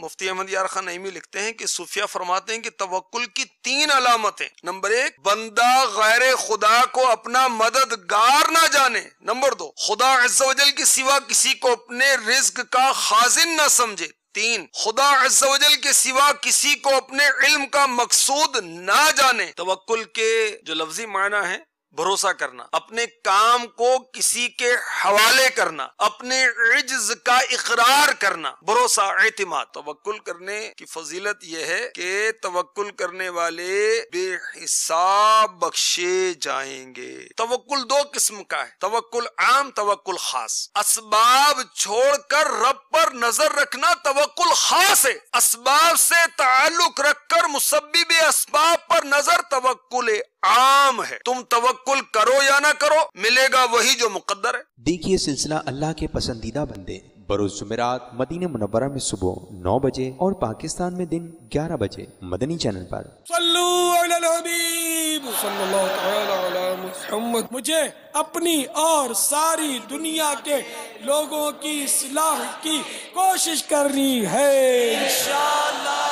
مفتی احمد یار خان نعیمی لکھتے ہیں کہ صوفیہ فرماتے ہیں کہ توکل کی 3 علامتیں: نمبر 1، بندہ غیر خدا کو اپنا مددگار نہ جانے. نمبر 2، خدا عز و جل کے سوا کسی کو اپنے رزق کا خازن نہ سمجھے. 3، خدا عز و جل کے سوا کسی کو اپنے علم کا مقصود نہ جانے. توکل کے جو لفظی معنی ہے بھروسہ کرنا، اپنے کام کو کسی کے حوالے کرنا، اپنے عجز کا اقرار کرنا، بھروسہ، اعتماد. توکل کرنے کی فضیلت یہ ہے کہ توکل کرنے والے بے حساب بخشے جائیں گے. توکل 2 قسم کا ہے، توکل عام، توکل خاص. اسباب چھوڑ کر رب پر نظر رکھنا توکل خاص ہے. اسباب سے تعلق رکھ کر مسبب اسباب پر نظر توکل عام ہے. تم توکل کرو یا نہ کرو، ملے گا وہی جو مقدر ہے. دیکھیے سلسلہ اللہ کے پسندیدہ بندے بروز جمعرات مدینہ منورہ میں صبح 9 بجے اور پاکستان میں دن 11 بجے مدنی چینل پر. صلو علی الحبیب صلی اللہ تعالی علی محمد. مجھے اپنی اور ساری دنیا کے لوگوں کی اصلاح کی کوشش کرنی ہے انشاءاللہ.